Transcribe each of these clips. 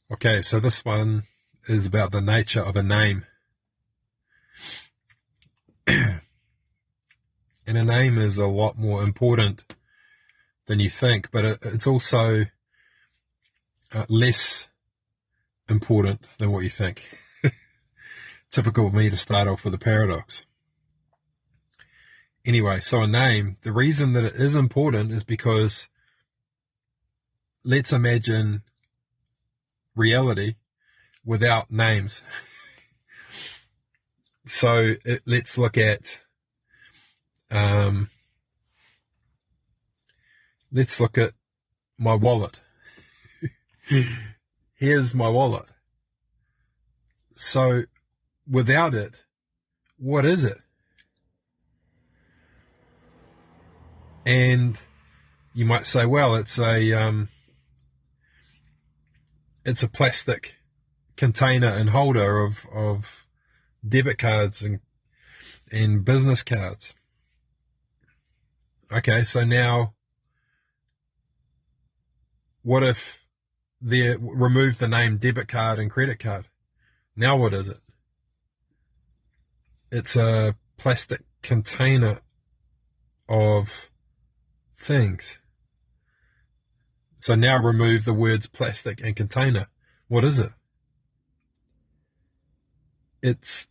Okay, so this one is about the nature of a name. And a name is a lot more important than you think, but it's also less important than what you think. Typical of me to start off with a paradox. Anyway, so a name, the reason that it is important is because let's imagine reality without names. So let's look at my wallet. Here's my wallet. So without it, what is it? And you might say, well, it's a plastic container and holder of debit cards and business cards. Okay, so now what if they remove the name debit card and credit card? Now what is it? It's a plastic container of things. So now remove the words plastic and container. What is it? It's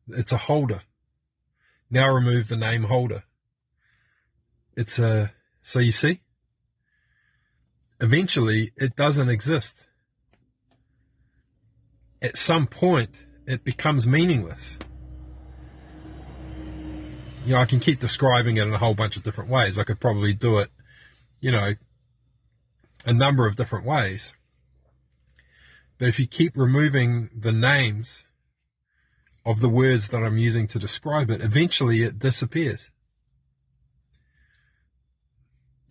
a holder. Now remove the name holder. So you see, eventually it doesn't exist. At some point, it becomes meaningless. I can keep describing it in a whole bunch of different ways. I could probably do it, a number of different ways. But if you keep removing the names of the words that I'm using to describe it, eventually it disappears.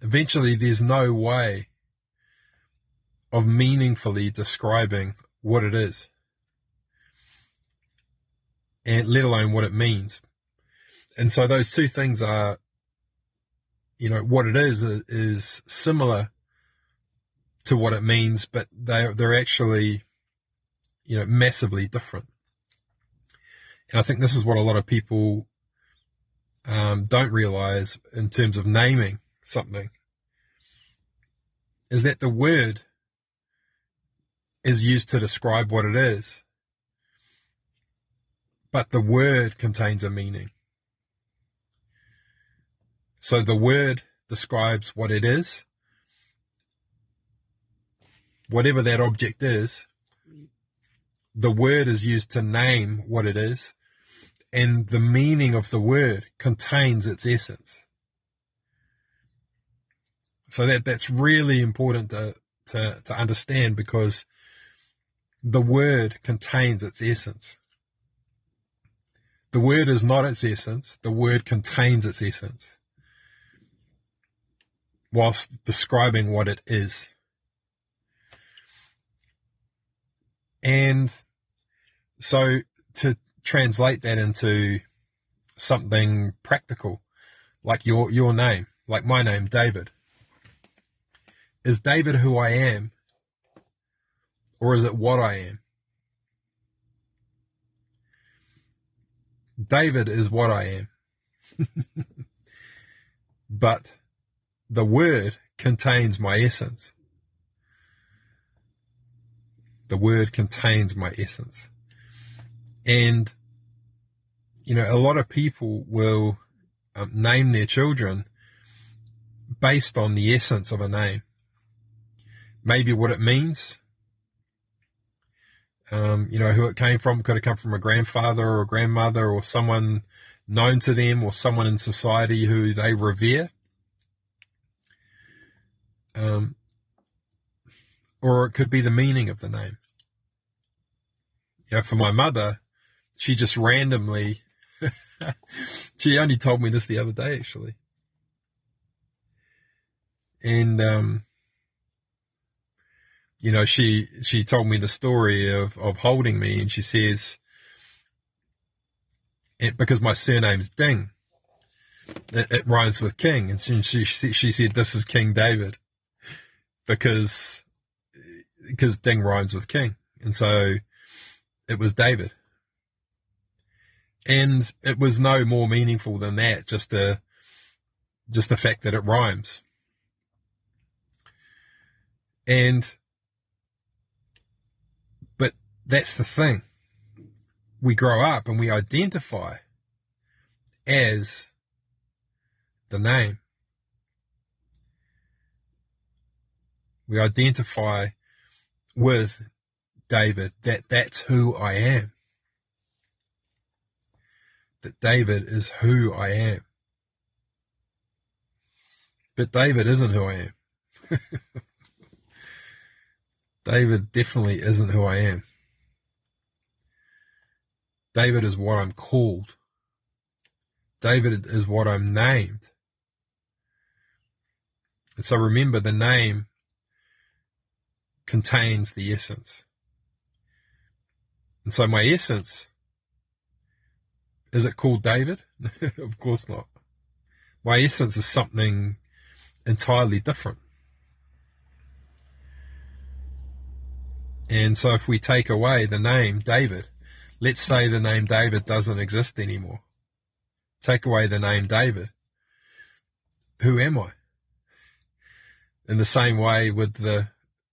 Eventually there's no way of meaningfully describing what it is, and let alone what it means. And so those two things are, what it is similar to what it means, but they're actually, massively different. And I think this is what a lot of people don't realize in terms of naming something, is that the word is used to describe what it is, but the word contains a meaning. So the word describes what it is, whatever that object is. The word is used to name what it is, and the meaning of the word contains its essence. So that's really important to understand, because the word contains its essence. The word is not its essence. The word contains its essence, whilst describing what it is. And so to translate that into something practical, like your name, like my name, David. Is David who I am, or is it what I am? David is what I am. But the word contains my essence. The word contains my essence. And, a lot of people will name their children based on the essence of a name. Maybe what it means, who it came from. Could have come from a grandfather or a grandmother or someone known to them, or someone in society who they revere. Or it could be the meaning of the name. For my mother, she just randomly, she only told me this the other day, actually. And, she told me the story of holding me, and she says, because my surname's Ding, it rhymes with king, and she said, this is King David. because ding rhymes with king. And so it was David. And it was no more meaningful than that, just the fact that it rhymes. But that's the thing. We grow up and we identify as the name. We identify with David, that's who I am. That David is who I am. But David isn't who I am. David definitely isn't who I am. David is what I'm called. David is what I'm named. And so remember, the name contains the essence. And so my essence, is it called David? Of course not. My essence is something entirely different. And so if we take away the name David, let's say the name David doesn't exist anymore. Take away the name David. Who am I? In the same way with the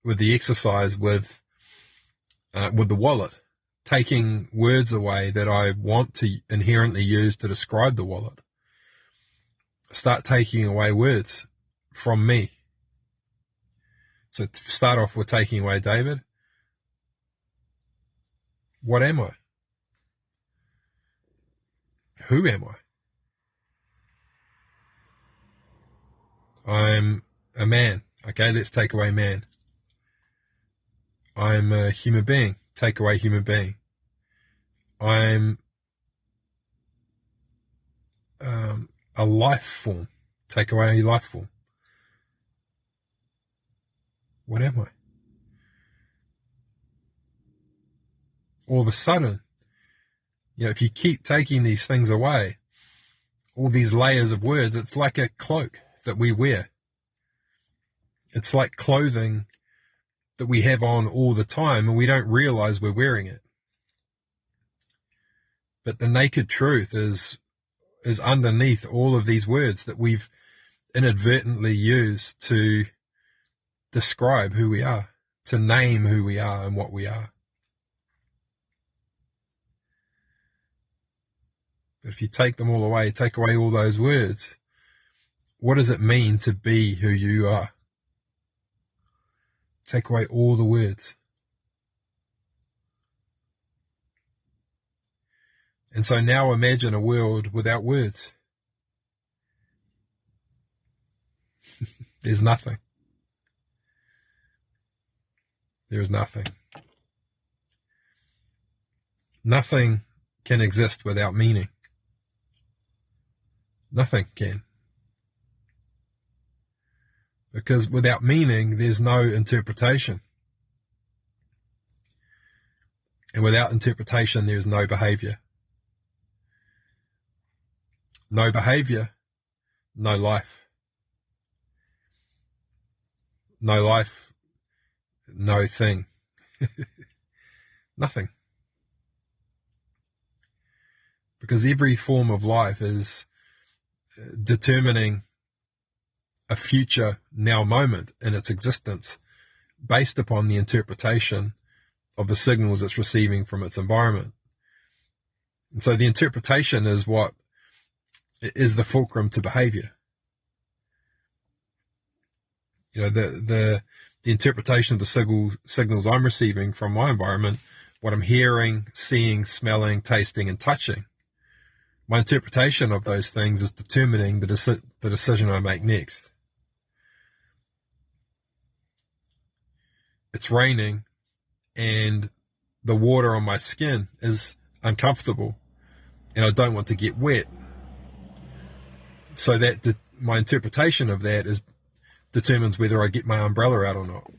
exercise with the wallet, taking words away that I want to inherently use to describe the wallet. Start taking away words from me. So to start off with taking away David, what am I? Who am I? I'm a man. Okay, let's take away man. I'm a human being. Take away human being. I'm a life form. Take away life form. What am I? All of a sudden, if you keep taking these things away, all these layers of words, it's like a cloak that we wear. It's like clothing that we have on all the time and we don't realize we're wearing it. But the naked truth is underneath all of these words that we've inadvertently used to describe who we are, to name who we are and what we are. But if you take them all away, take away all those words, what does it mean to be who you are? Take away all the words. And so now imagine a world without words. There's nothing. There is nothing. Nothing can exist without meaning. Nothing can. Because without meaning, there's no interpretation. And without interpretation, there's no behavior. No behavior, no life. No life, no thing. Nothing. Because every form of life is determining a future now moment in its existence based upon the interpretation of the signals it's receiving from its environment. And so the interpretation is what is the fulcrum to behavior. The interpretation of the signals I'm receiving from my environment, what I'm hearing, seeing, smelling, tasting, and touching. My interpretation of those things is determining the decision I make next. It's raining and the water on my skin is uncomfortable and I don't want to get wet. So that my interpretation of that determines whether I get my umbrella out or not.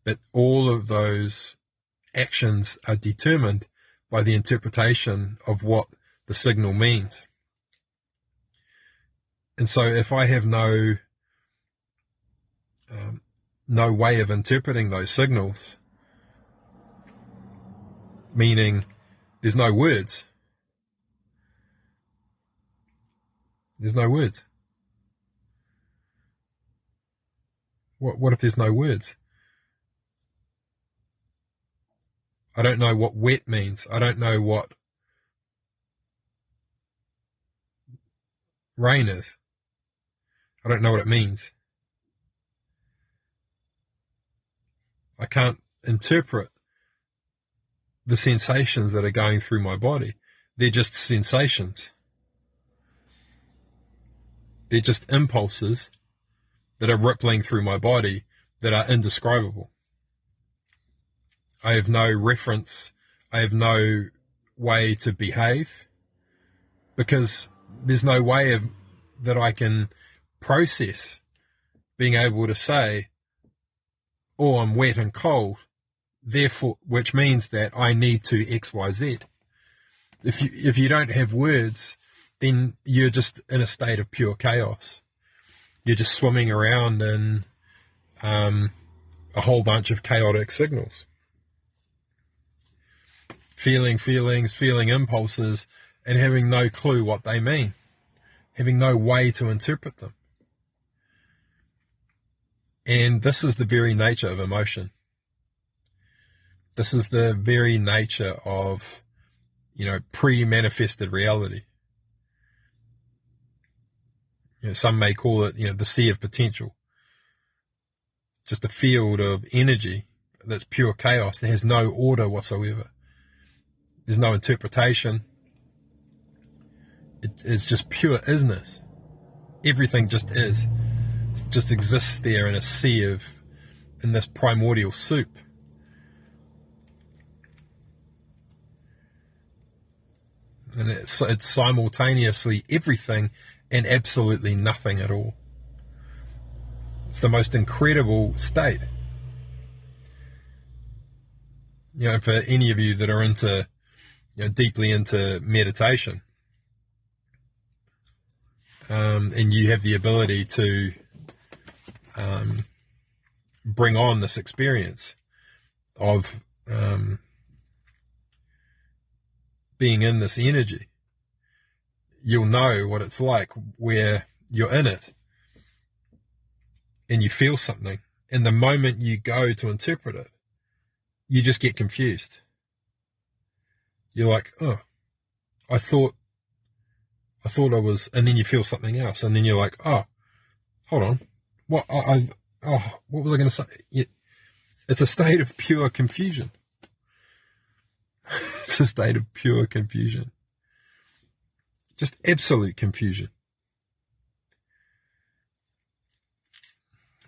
But all of those actions are determined by the interpretation of what the signal means. And so if I have no way of interpreting those signals, meaning there's no words. There's no words. What if there's no words? I don't know what wet means. I don't know what rain is. I don't know what it means. I can't interpret the sensations that are going through my body. They're just sensations. They're just impulses that are rippling through my body that are indescribable. I have no reference. I have no way to behave because there's no way that I can process being able to say, oh, I'm wet and cold, therefore, which means that I need to X, Y, Z. If you don't have words, then you're just in a state of pure chaos. You're just swimming around in a whole bunch of chaotic signals. Feeling feelings, feeling impulses, and having no clue what they mean. Having no way to interpret them. And this is the very nature of emotion. This is the very nature of, pre-manifested reality. Some may call it, the sea of potential. Just a field of energy that's pure chaos. There has no order whatsoever. There's no interpretation. It is just pure isness. Everything just is. It just exists there in a sea in this primordial soup. And it's simultaneously everything and absolutely nothing at all. It's the most incredible state. For any of you that are into, deeply into meditation, and you have the ability to bring on this experience of being in this energy, you'll know what it's like where you're in it and you feel something, and the moment you go to interpret it, you just get confused. You're like, oh, I thought I was, and then you feel something else, and then you're like, oh, hold on, what was I going to say? It's a state of pure confusion. It's a state of pure confusion. Just absolute confusion.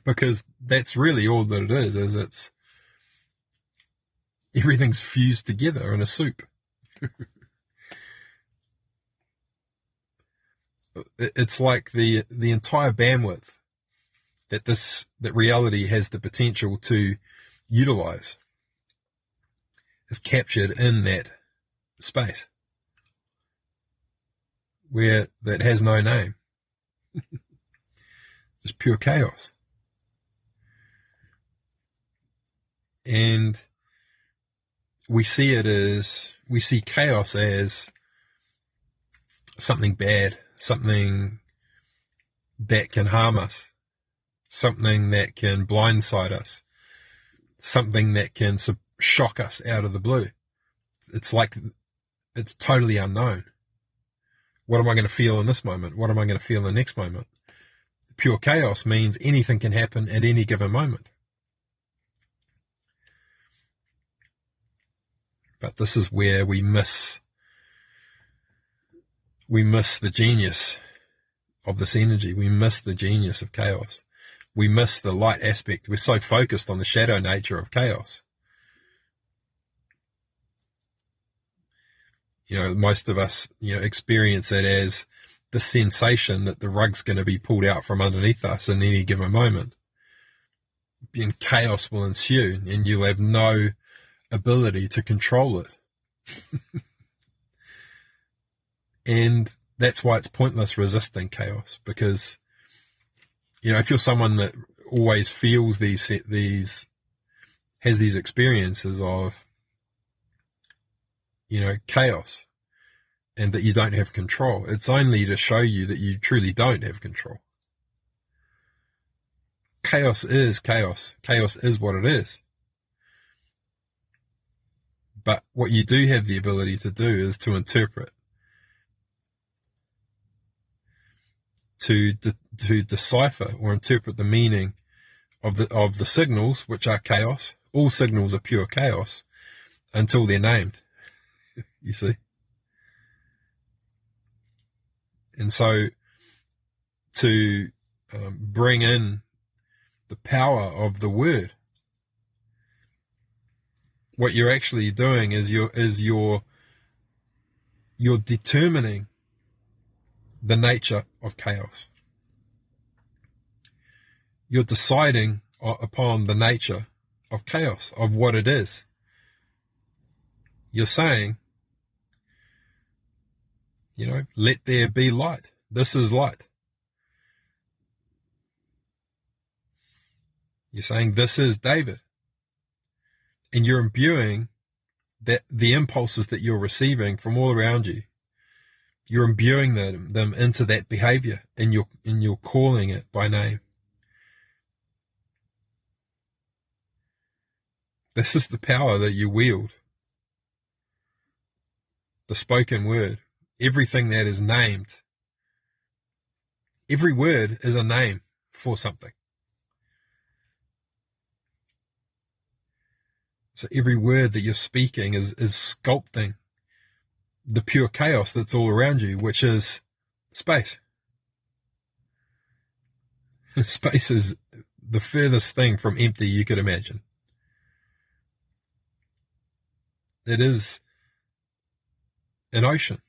Because that's really all that it is it's everything's fused together in a soup. It's like the entire bandwidth that reality has the potential to utilize is captured in that space where that has no name. Just pure chaos. And we see chaos as something bad, something that can harm us, something that can blindside us, something that can shock us out of the blue. It's like it's totally unknown. What am I going to feel in this moment? What am I going to feel in the next moment? Pure chaos means anything can happen at any given moment. But this is where we miss the genius of this energy. We miss the genius of chaos. We miss the light aspect. We're so focused on the shadow nature of chaos. Most of us, experience it as the sensation that the rug's going to be pulled out from underneath us in any given moment. And chaos will ensue, and you'll have no ability to control it. And that's why it's pointless resisting chaos, because, if you're someone that always feels has these experiences of, chaos, and that you don't have control, it's only to show you that you truly don't have control. Chaos is chaos. Chaos is what it is. But what you do have the ability to do is to interpret, to decipher or interpret the meaning of the signals, which are chaos. All signals are pure chaos until they're named, you see. And so to bring in the power of the word, what you're actually doing is you're determining the nature of chaos. You're deciding upon the nature of chaos, of what it is. You're saying, let there be light. This is light. You're saying, this is David. And you're imbuing the impulses that you're receiving from all around you. You're imbuing them into that behavior, and you're calling it by name. This is the power that you wield. The spoken word. Everything that is named. Every word is a name for something. So every word that you're speaking is sculpting the pure chaos that's all around you, which is space. Space is the furthest thing from empty you could imagine. It is an ocean.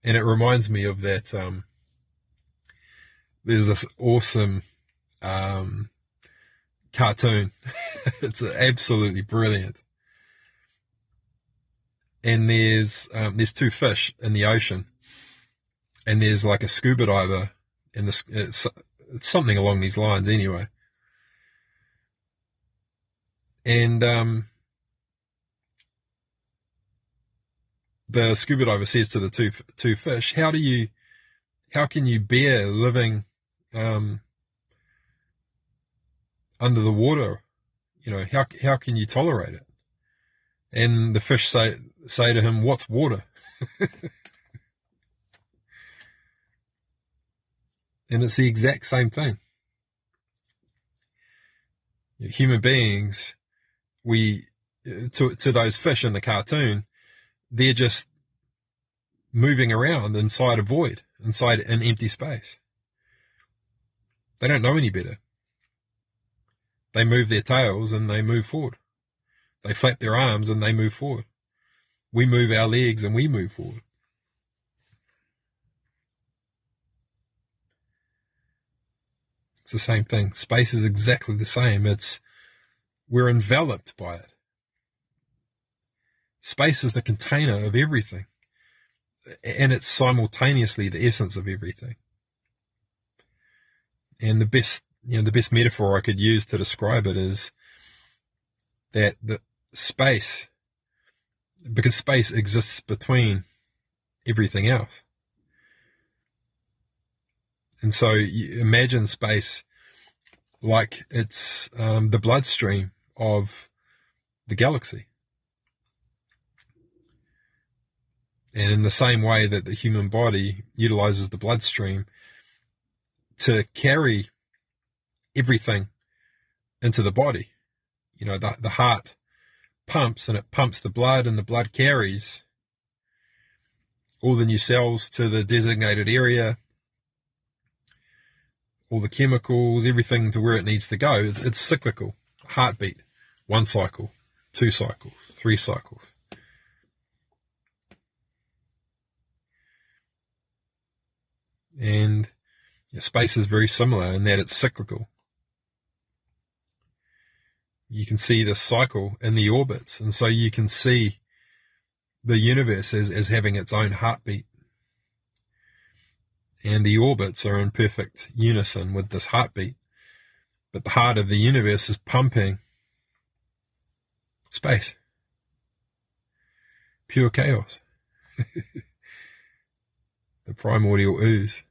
And it reminds me of that, there's this awesome cartoon. It's absolutely brilliant. And there's two fish in the ocean, and there's like a scuba diver, and it's something along these lines anyway. And the scuba diver says to the two fish, how can you bear living under the water? How can you tolerate it? And the fish say to him, what's water? And it's the exact same thing. Human beings, to those fish in the cartoon, they're just moving around inside a void, inside an empty space. They don't know any better. They move their tails and they move forward. They flap their arms and they move forward. We move our legs and we move forward. It's the same thing. Space is exactly the same. We're enveloped by it. Space is the container of everything. And it's simultaneously the essence of everything. And the best metaphor I could use to describe it is that the space, because space exists between everything else. And so you imagine space like it's the bloodstream of the galaxy. And in the same way that the human body utilizes the bloodstream to carry everything into the body, the heart pumps and it pumps the blood, and the blood carries all the new cells to the designated area, all the chemicals, everything to where it needs to go. It's cyclical. Heartbeat, 1 cycle, 2 cycles, 3 cycles. And space is very similar in that it's cyclical. You can see the cycle in the orbits, and so you can see the universe as having its own heartbeat. And the orbits are in perfect unison with this heartbeat. But the heart of the universe is pumping space. Pure chaos. The primordial ooze.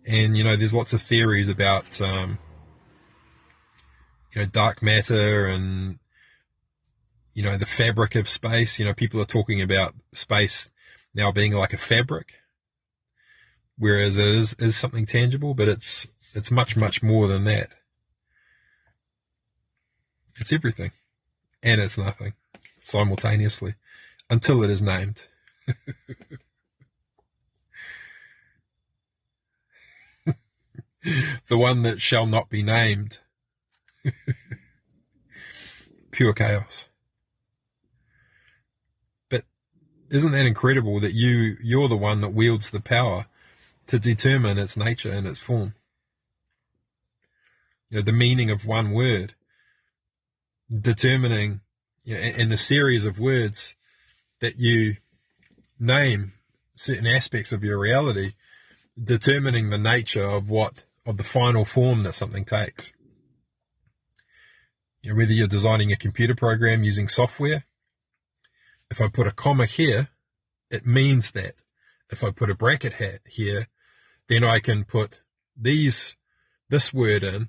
And, there's lots of theories about, dark matter and, the fabric of space. People are talking about space now being like a fabric, whereas it is something tangible, but it's much, much more than that. It's everything, and it's nothing simultaneously, until it is named. The one that shall not be named. Pure chaos. But isn't that incredible that you're the one that wields the power to determine its nature and its form? The meaning of one word, determining, in the series of words that you name certain aspects of your reality, determining the nature of the final form that something takes. Whether you're designing a computer program using software, if I put a comma here, it means that. If I put a bracket here, then I can put this word in,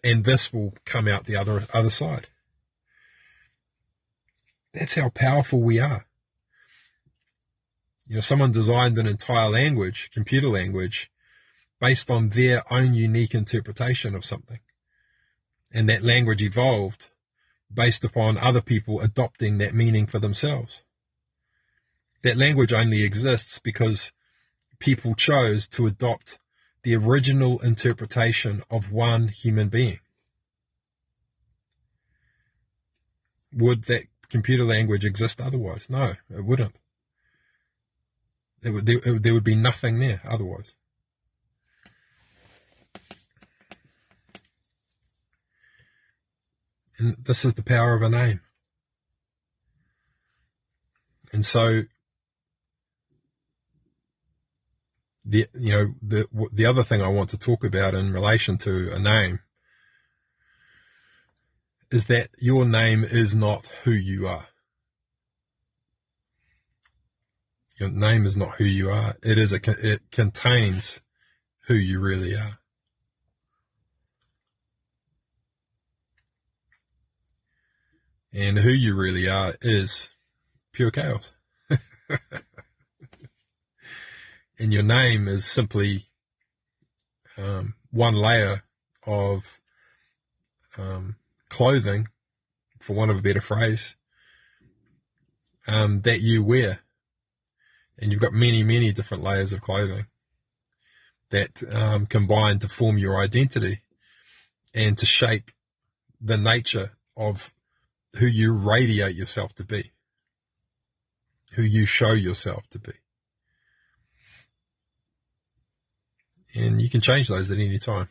and this will come out the other side. That's how powerful we are. Someone designed an entire language, computer language, based on their own unique interpretation of something. And that language evolved based upon other people adopting that meaning for themselves. That language only exists because people chose to adopt the original interpretation of one human being. Would that computer language exist otherwise? No, it wouldn't. There would be nothing there otherwise. And this is the power of a name. And so, the other thing I want to talk about in relation to a name is that your name is not who you are. Your name is not who you are. It contains who you really are. And who you really are is pure chaos. And your name is simply one layer of clothing, for want of a better phrase, that you wear. And you've got many, many different layers of clothing that combine to form your identity and to shape the nature of who you radiate yourself to be, who you show yourself to be. And you can change those at any time.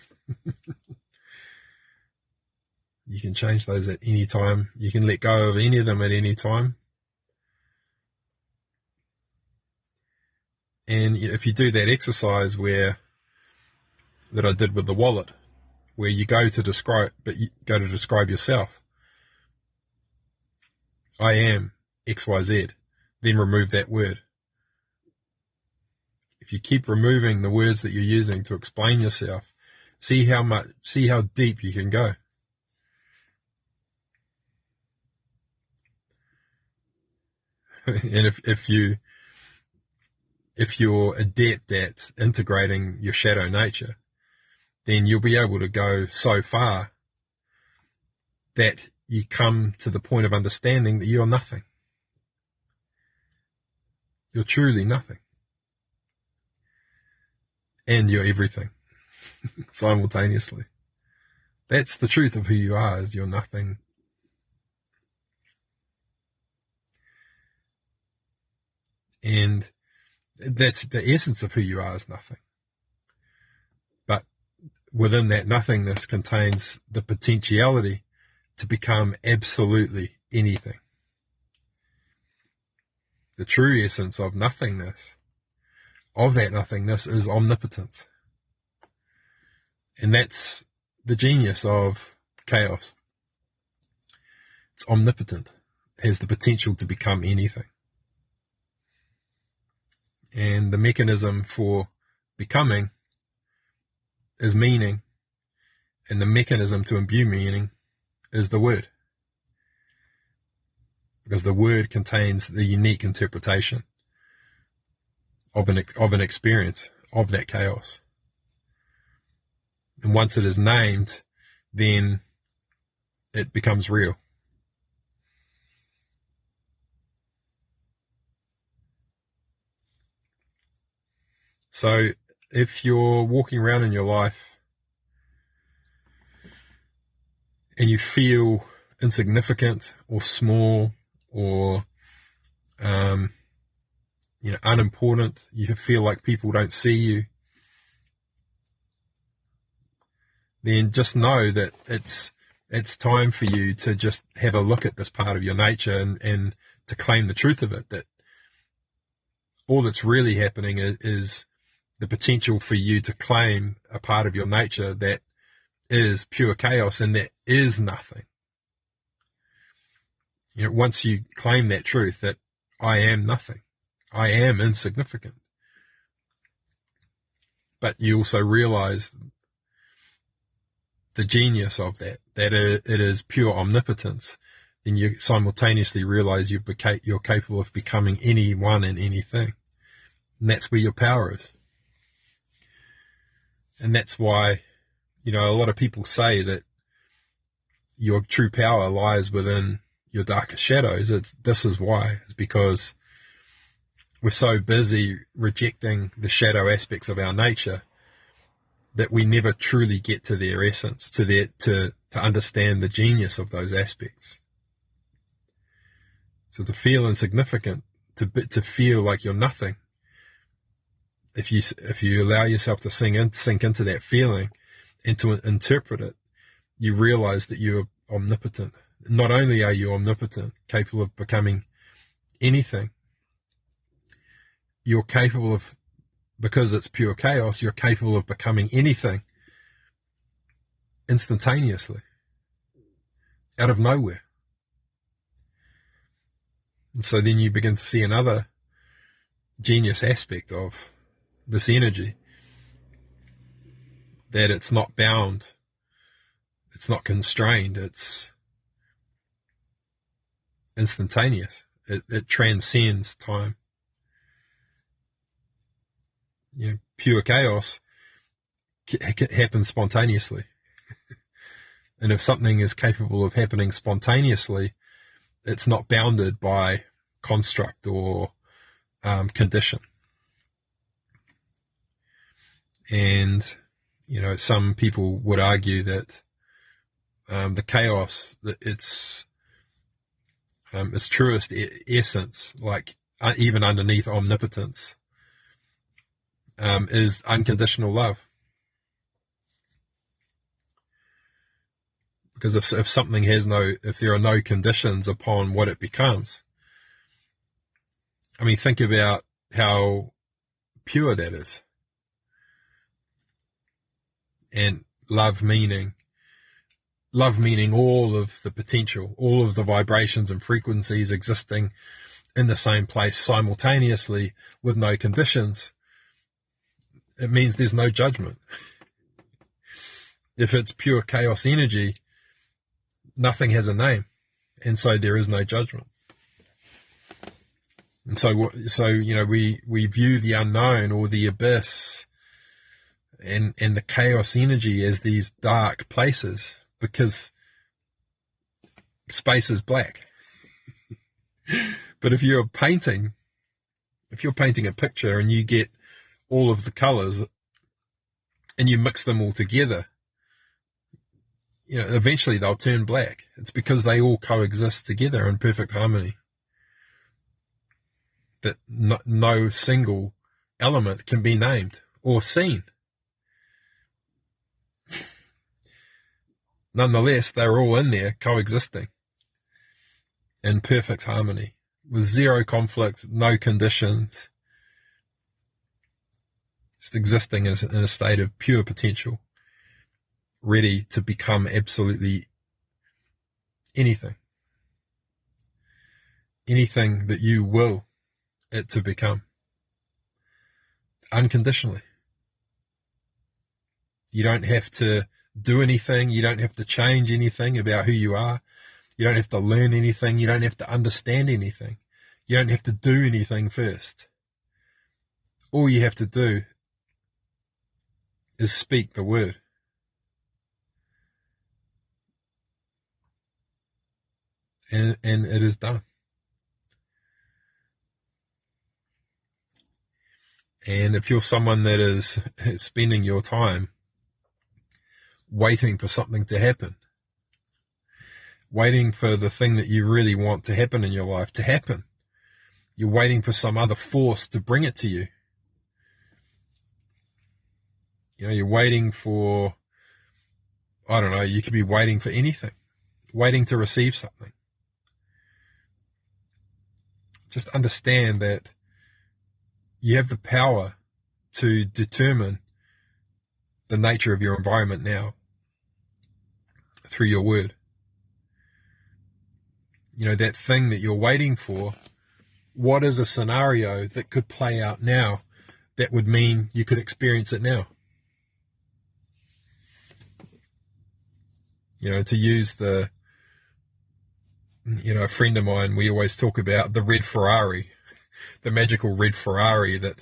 You can change those at any time. You can let go of any of them at any time. And if you do that exercise that I did with the wallet, where you go to describe yourself, I am XYZ, then remove that word. If you keep removing the words that you're using to explain yourself, see how deep you can go. And if you're adept at integrating your shadow nature, then you'll be able to go so far that you come to the point of understanding that you're nothing. You're truly nothing. And you're everything simultaneously. That's the truth of who you are, is you're nothing. And that's the essence of who you are, is nothing. But within that nothingness contains the potentiality to become absolutely anything. The true essence of nothingness, of that nothingness, is omnipotence. And that's the genius of chaos. It's omnipotent, has the potential to become anything. And the mechanism for becoming is meaning, and the mechanism to imbue meaning is the word. Because the word contains the unique interpretation of an experience of that chaos. And once it is named, then it becomes real. So if you're walking around in your life and you feel insignificant or small or unimportant, you feel like people don't see you, then just know that it's time for you to just have a look at this part of your nature and to claim the truth of it, that all that's really happening is the potential for you to claim a part of your nature that is pure chaos and that is nothing. Once you claim that truth, that I am nothing, I am insignificant, but you also realize the genius of that it is pure omnipotence, then you simultaneously realize you're capable of becoming anyone and anything. And that's where your power is. And that's why, a lot of people say that your true power lies within your darkest shadows. This is why. It's because we're so busy rejecting the shadow aspects of our nature that we never truly get to their essence, to understand the genius of those aspects. So to feel insignificant, to feel like you're nothing, if you allow yourself to sink into that feeling and to interpret it, you realize that you're omnipotent. Not only are you omnipotent, capable of becoming anything, you're capable of, because it's pure chaos, you're capable of becoming anything instantaneously, out of nowhere. And so then you begin to see another genius aspect of this energy, that it's not bound, it's not constrained, it's instantaneous. It transcends time. Pure chaos happens spontaneously. And if something is capable of happening spontaneously, it's not bounded by construct or condition. And, some people would argue that the chaos, that its truest essence, like even underneath omnipotence, is unconditional love. Because if something if there are no conditions upon what it becomes, think about how pure that is. And love meaning all of the potential, all of the vibrations and frequencies existing in the same place simultaneously with no conditions. It means there's no judgment. If it's pure chaos energy, nothing has a name, and so there is no judgment. And so we view the unknown or the abyss and the chaos energy as these dark places, because space is black. But if you're painting a picture and you get all of the colors and you mix them all together, eventually they'll turn black. It's because they all coexist together in perfect harmony, that no single element can be named or seen. nonetheless, they're all in there coexisting in perfect harmony with zero conflict, no conditions, just existing in a state of pure potential, ready to become absolutely anything that you will it to become, unconditionally. You don't have to do anything. You don't have to change anything about who you are. You don't have to learn anything. You don't have to understand anything. You don't have to do anything first. All you have to do is speak the word. And it is done. And if you're someone that is spending your time waiting for something to happen, waiting for the thing that you really want to happen in your life to happen, you're waiting for some other force to bring it to you. You know, you're waiting for, I don't know, you could be waiting for anything, waiting to receive something. Just understand that you have the power to determine the nature of your environment now through your word. You know, that thing that you're waiting for, what is a scenario that could play out now that would mean you could experience it now? You know, to use a friend of mine, we always talk about the red Ferrari, the magical red Ferrari that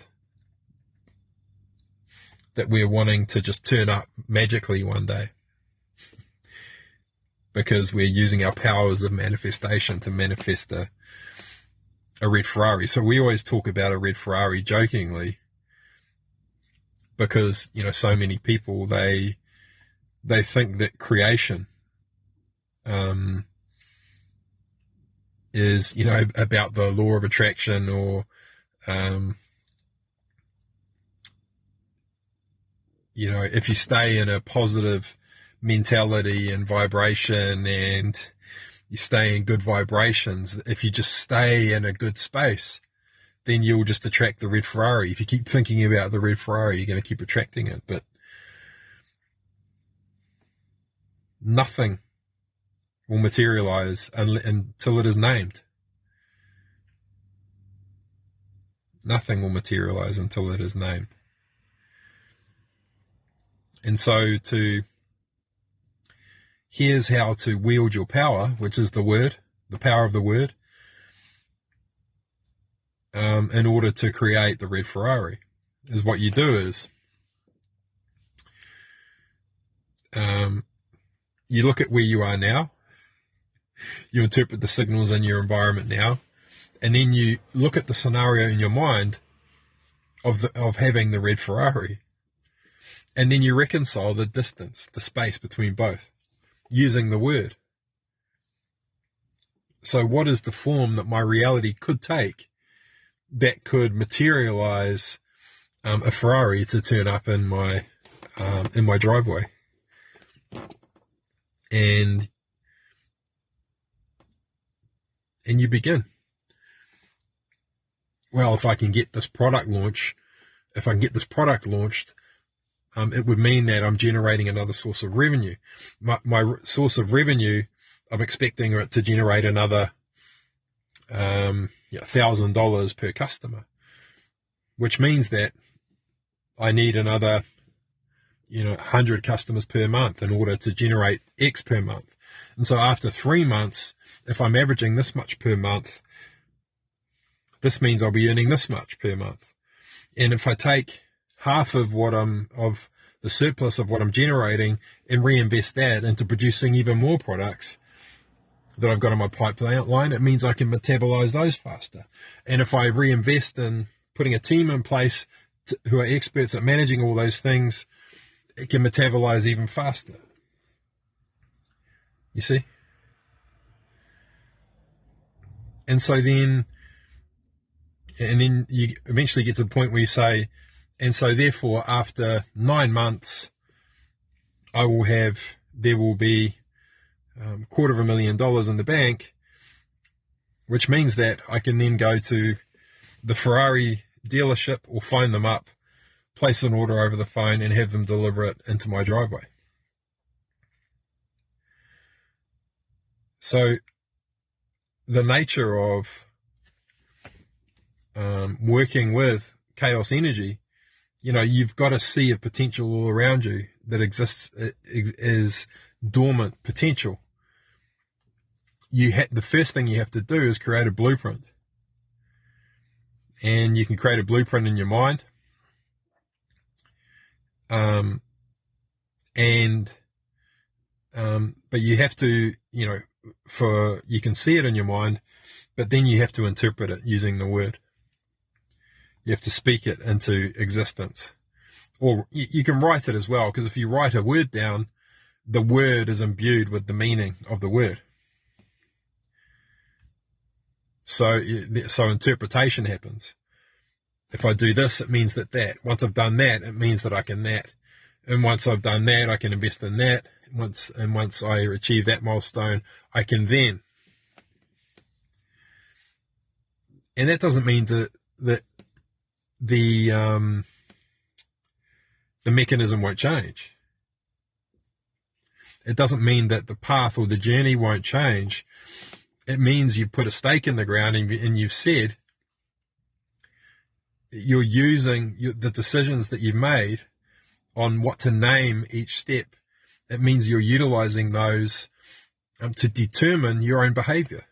we're wanting to just turn up magically one day, because we're using our powers of manifestation to manifest a red Ferrari. So we always talk about a red Ferrari jokingly, because, you know, so many people, they think that creation is, you know, about the law of attraction, or you know, if you stay in a positive mentality and vibration, and you stay in good vibrations, if you just stay in a good space, then you'll just attract the red Ferrari. If you keep thinking about the red Ferrari, you're going to keep attracting it. But nothing will materialize until it is named. Nothing will materialize until it is named. And so here's how to wield your power, which is the word, the power of the word, in order to create the red Ferrari. Is what you do is you look at where you are now, you interpret the signals in your environment now, and then you look at the scenario in your mind of having the red Ferrari, and then you reconcile the distance, the space between both, using the word. So what is the form that my reality could take that could materialize a Ferrari to turn up in my driveway? And you begin. Well, if I can get this product launched, it would mean that I'm generating another source of revenue. My source of revenue, I'm expecting it to generate another $1,000 per customer, which means that I need another 100 customers per month in order to generate X per month. And so after 3 months, if I'm averaging this much per month, this means I'll be earning this much per month. And if I take half of the surplus of what I'm generating and reinvest that into producing even more products that I've got on my pipeline, it means I can metabolize those faster. And if I reinvest in putting a team in place who are experts at managing all those things, it can metabolize even faster. You see? And so then you eventually get to the point where you say, and so therefore after 9 months, there will be $250,000 in the bank, which means that I can then go to the Ferrari dealership or phone them up, place an order over the phone, and have them deliver it into my driveway. So the nature of working with chaos energy, you've got to see a potential all around you that exists as dormant potential. The first thing you have to do is create a blueprint. And you can create a blueprint in your mind. But you have to, you can see it in your mind, but then you have to interpret it using the word. You have to speak it into existence. Or you can write it as well, because if you write a word down, the word is imbued with the meaning of the word. So interpretation happens. If I do this, it means that. Once I've done that, it means that I can that. And once I've done that, I can invest in that. Once I achieve that milestone, I can then. And that doesn't mean that the mechanism won't change. It doesn't mean that the path or the journey won't change. It means you put a stake in the ground and you've said you're using the decisions that you've made on what to name each step. It means you're utilizing those to determine your own behavior.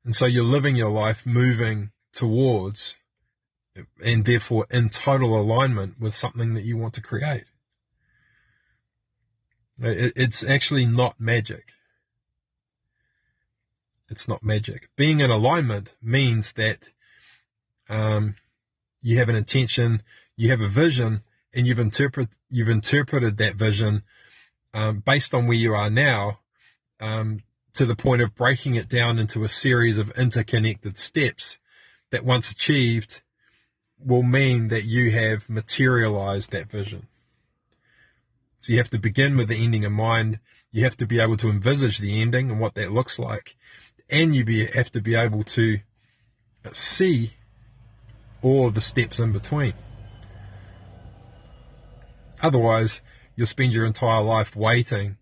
And so you're living your life moving towards, and therefore in total alignment with something that you want to create. It's actually not magic. It's not magic. Being in alignment means that you have an intention, you have a vision, and you've interpreted that vision based on where you are now, to the point of breaking it down into a series of interconnected steps that, once achieved, will mean that you have materialized that vision. So you have to begin with the ending in mind. You have to be able to envisage the ending and what that looks like. And have to be able to see all of the steps in between. Otherwise, you'll spend your entire life waiting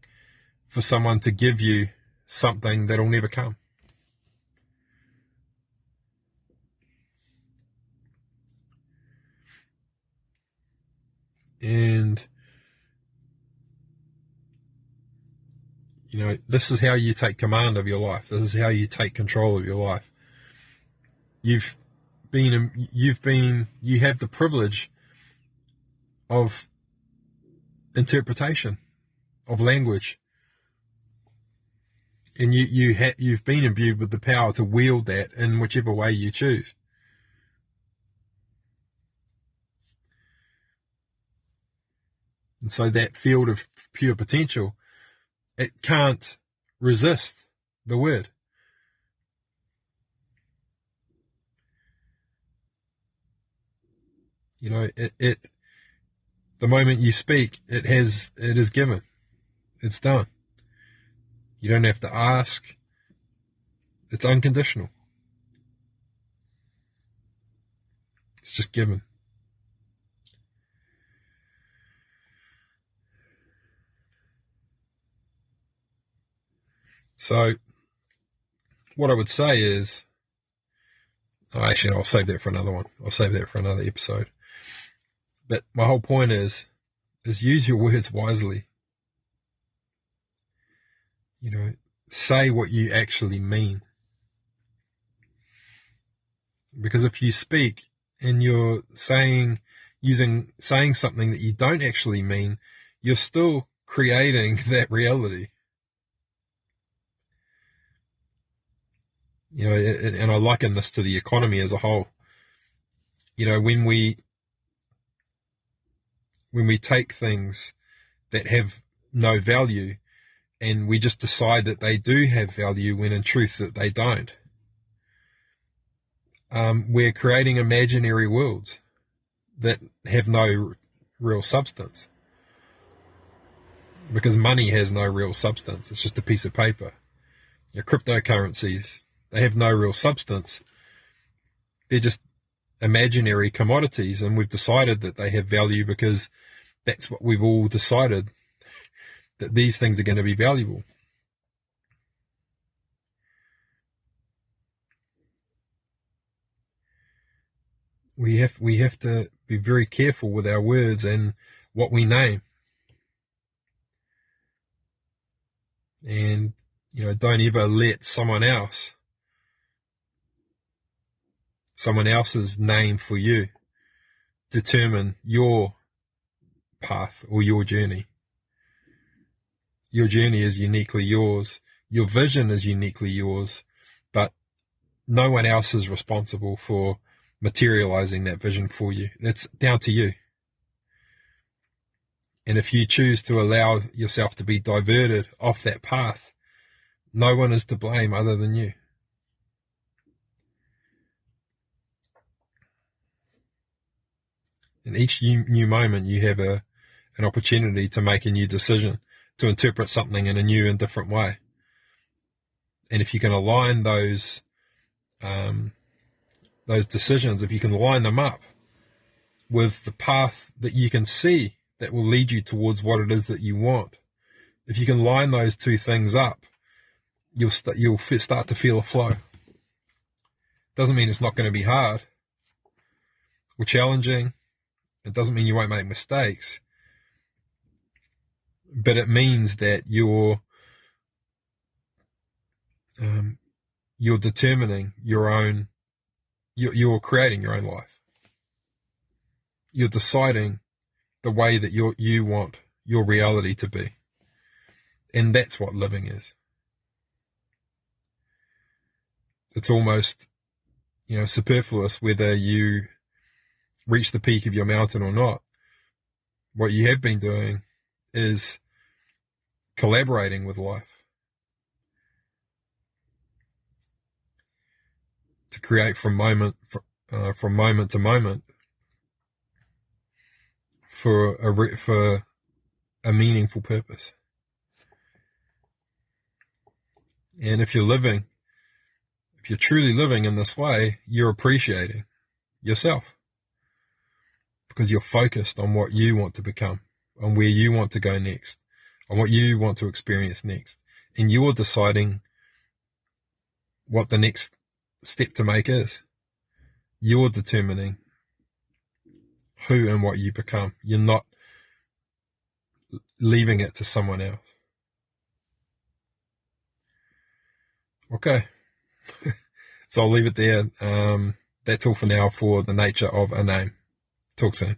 for someone to give you something that'll never come. And, this is how you take command of your life. This is how you take control of your life. You have the privilege of interpretation, of language. And you've been imbued with the power to wield that in whichever way you choose. And so that field of pure potential, it can't resist the word. The moment you speak, it is given. It's done. You don't have to ask. It's unconditional. It's just given. So what I would say is, I'll save that for another one. I'll save that for another episode. But my whole point is use your words wisely. Say what you actually mean. Because if you speak and you're saying something that you don't actually mean, you're still creating that reality. And I liken this to the economy as a whole. When we take things that have no value and we just decide that they do have value when in truth that they don't, we're creating imaginary worlds that have no real substance. because money has no real substance. It's just a piece of paper. Your cryptocurrencies, they have no real substance. They're just imaginary commodities, and we've decided that they have value because that's what we've all decided, that these things are going to be valuable. We have to be very careful with our words and what we name. And, don't ever let someone else's name for you determine your path or your journey. Your journey is uniquely yours. Your vision is uniquely yours, but no one else is responsible for materializing that vision for you. That's down to you. And if you choose to allow yourself to be diverted off that path, no one is to blame other than you. In each new moment, you have an opportunity to make a new decision, to interpret something in a new and different way. And if you can align those decisions, if you can line them up with the path that you can see that will lead you towards what it is that you want, if you can line those two things up, you'll start to feel a flow. Doesn't mean it's not going to be hard or challenging. It doesn't mean you won't make mistakes, but it means that you're determining your own. You're creating your own life. You're deciding the way that you want your reality to be. And that's what living is. It's almost, superfluous whether you reach the peak of your mountain or not. What you have been doing is collaborating with life to create from moment to moment for a meaningful purpose. And if you're truly living in this way, you're appreciating yourself because you're focused on what you want to become, on where you want to go next, on what you want to experience next. And you're deciding what the next step to make is. You're determining who and what you become. You're not leaving it to someone else. Okay. So I'll leave it there. That's all for now for the nature of a name. Talk soon.